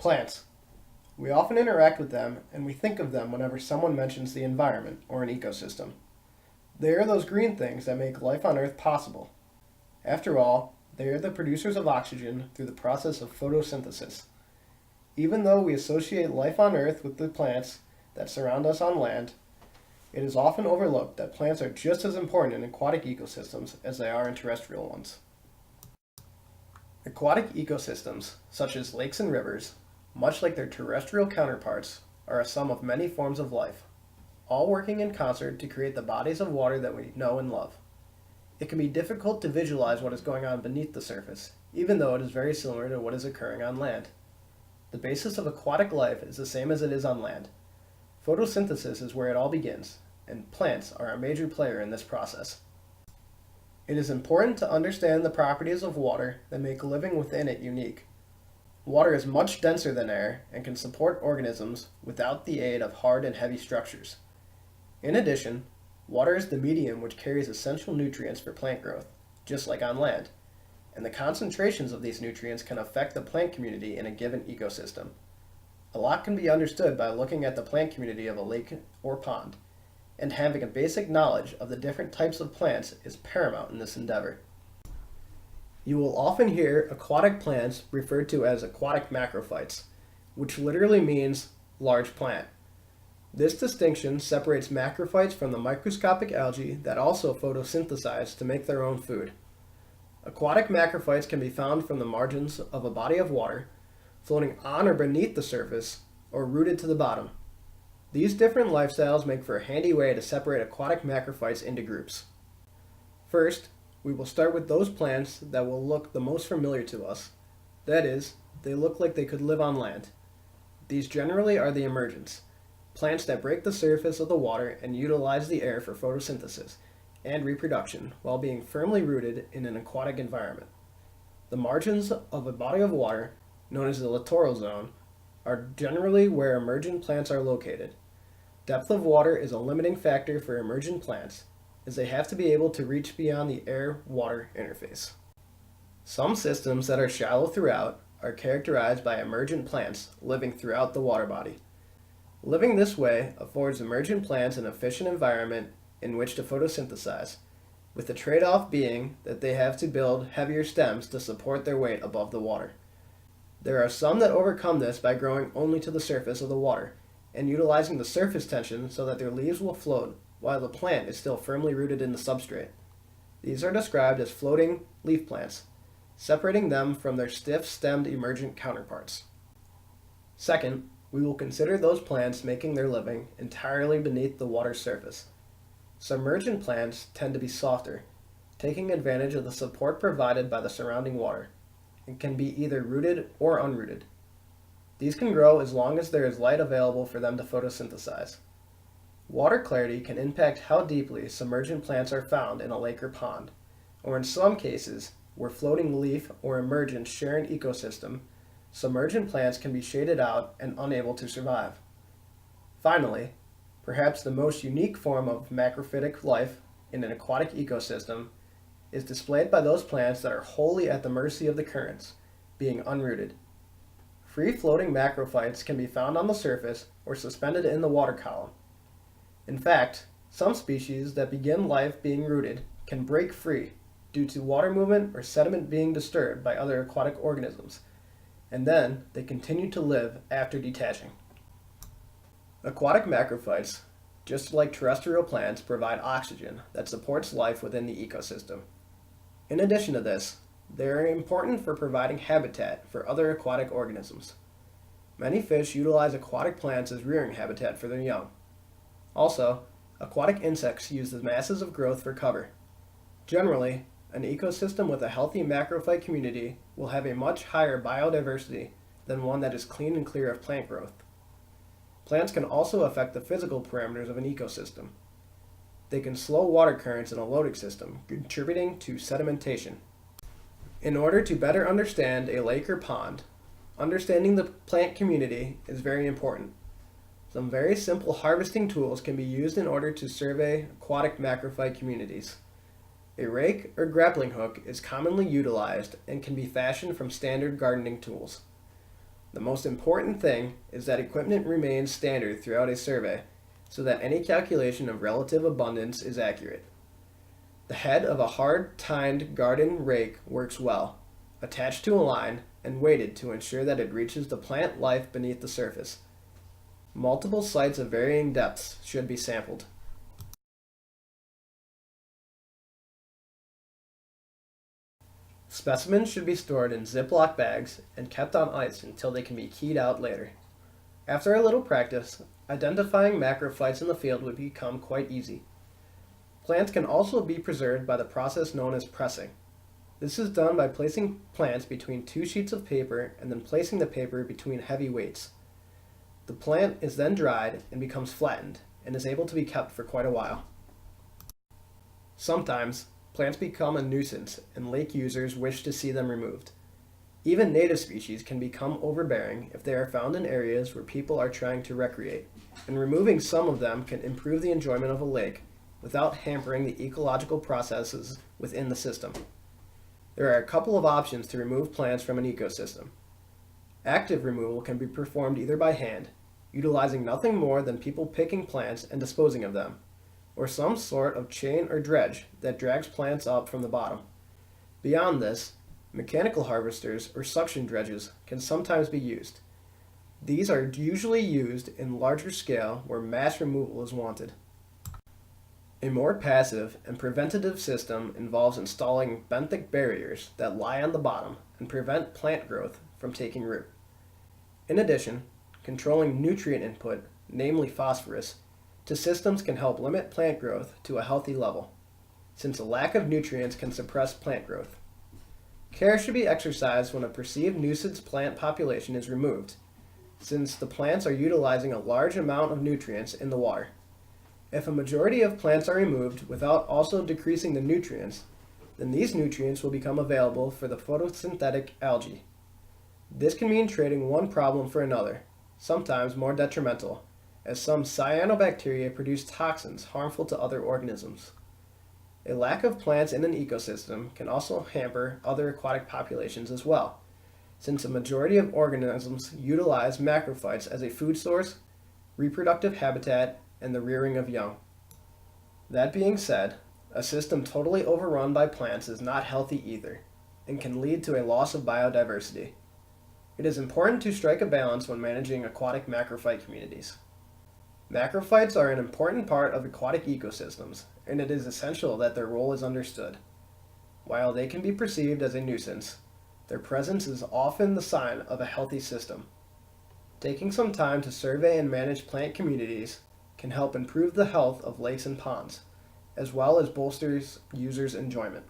Plants. We often interact with them and we think of them whenever someone mentions the environment or an ecosystem. They are those green things that make life on Earth possible. After all, they are the producers of oxygen through the process of photosynthesis. Even though we associate life on Earth with the plants that surround us on land, it is often overlooked that plants are just as important in aquatic ecosystems as they are in terrestrial ones. Aquatic ecosystems, such as lakes and rivers, much like their terrestrial counterparts, are a sum of many forms of life, all working in concert to create the bodies of water that we know and love. It can be difficult to visualize what is going on beneath the surface, even though it is very similar to what is occurring on land. The basis of aquatic life is the same as it is on land. Photosynthesis is where it all begins, and plants are a major player in this process. It is important to understand the properties of water that make living within it unique. Water is much denser than air and can support organisms without the aid of hard and heavy structures. In addition, water is the medium which carries essential nutrients for plant growth, just like on land, and the concentrations of these nutrients can affect the plant community in a given ecosystem. A lot can be understood by looking at the plant community of a lake or pond, and having a basic knowledge of the different types of plants is paramount in this endeavor. You will often hear aquatic plants referred to as aquatic macrophytes, which literally means large plant. This distinction separates macrophytes from the microscopic algae that also photosynthesize to make their own food. Aquatic macrophytes can be found from the margins of a body of water, floating on or beneath the surface, or rooted to the bottom. These different lifestyles make for a handy way to separate aquatic macrophytes into groups. First, we will start with those plants that will look the most familiar to us. That is, they look like they could live on land. These generally are the emergents, plants that break the surface of the water and utilize the air for photosynthesis and reproduction while being firmly rooted in an aquatic environment. The margins of a body of water, known as the littoral zone, are generally where emergent plants are located. Depth of water is a limiting factor for emergent plants, as they have to be able to reach beyond the air-water interface. Some systems that are shallow throughout are characterized by emergent plants living throughout the water body. Living this way affords emergent plants an efficient environment in which to photosynthesize, with the trade-off being that they have to build heavier stems to support their weight above the water. There are some that overcome this by growing only to the surface of the water and utilizing the surface tension so that their leaves will float while the plant is still firmly rooted in the substrate. These are described as floating leaf plants, separating them from their stiff-stemmed emergent counterparts. Second, we will consider those plants making their living entirely beneath the water's surface. Submergent plants tend to be softer, taking advantage of the support provided by the surrounding water, and can be either rooted or unrooted. These can grow as long as there is light available for them to photosynthesize. Water clarity can impact how deeply submergent plants are found in a lake or pond, or in some cases, where floating leaf or emergents share an ecosystem, submergent plants can be shaded out and unable to survive. Finally, perhaps the most unique form of macrophytic life in an aquatic ecosystem is displayed by those plants that are wholly at the mercy of the currents, being unrooted. Free-floating macrophytes can be found on the surface or suspended in the water column. In fact, some species that begin life being rooted can break free due to water movement or sediment being disturbed by other aquatic organisms, and then they continue to live after detaching. Aquatic macrophytes, just like terrestrial plants, provide oxygen that supports life within the ecosystem. In addition to this, they are important for providing habitat for other aquatic organisms. Many fish utilize aquatic plants as rearing habitat for their young. Also, aquatic insects use the masses of growth for cover. Generally, an ecosystem with a healthy macrophyte community will have a much higher biodiversity than one that is clean and clear of plant growth. Plants can also affect the physical parameters of an ecosystem. They can slow water currents in a loading system, contributing to sedimentation. In order to better understand a lake or pond, understanding the plant community is very important. Some very simple harvesting tools can be used in order to survey aquatic macrophyte communities. A rake or grappling hook is commonly utilized and can be fashioned from standard gardening tools. The most important thing is that equipment remains standard throughout a survey so that any calculation of relative abundance is accurate. The head of a hard-tined garden rake works well, attached to a line and weighted to ensure that it reaches the plant life beneath the surface. Multiple sites of varying depths should be sampled. Specimens should be stored in Ziploc bags and kept on ice until they can be keyed out later. After a little practice, identifying macrophytes in the field would become quite easy. Plants can also be preserved by the process known as pressing. This is done by placing plants between two sheets of paper and then placing the paper between heavy weights. The plant is then dried and becomes flattened and is able to be kept for quite a while. Sometimes, plants become a nuisance and lake users wish to see them removed. Even native species can become overbearing if they are found in areas where people are trying to recreate, and removing some of them can improve the enjoyment of a lake without hampering the ecological processes within the system. There are a couple of options to remove plants from an ecosystem. Active removal can be performed either by hand, utilizing nothing more than people picking plants and disposing of them, or some sort of chain or dredge that drags plants up from the bottom. Beyond this, mechanical harvesters or suction dredges can sometimes be used. These are usually used in larger scale where mass removal is wanted. A more passive and preventative system involves installing benthic barriers that lie on the bottom and prevent plant growth from taking root. In addition, controlling nutrient input, namely phosphorus, to systems can help limit plant growth to a healthy level, since a lack of nutrients can suppress plant growth. Care should be exercised when a perceived nuisance plant population is removed, since the plants are utilizing a large amount of nutrients in the water. If a majority of plants are removed without also decreasing the nutrients, then these nutrients will become available for the photosynthetic algae. This can mean trading one problem for another, sometimes more detrimental, as some cyanobacteria produce toxins harmful to other organisms. A lack of plants in an ecosystem can also hamper other aquatic populations as well, since a majority of organisms utilize macrophytes as a food source, reproductive habitat, and the rearing of young. That being said, a system totally overrun by plants is not healthy either, and can lead to a loss of biodiversity. It is important to strike a balance when managing aquatic macrophyte communities. Macrophytes are an important part of aquatic ecosystems, and it is essential that their role is understood. While they can be perceived as a nuisance, their presence is often the sign of a healthy system. Taking some time to survey and manage plant communities can help improve the health of lakes and ponds, as well as bolsters users' enjoyment.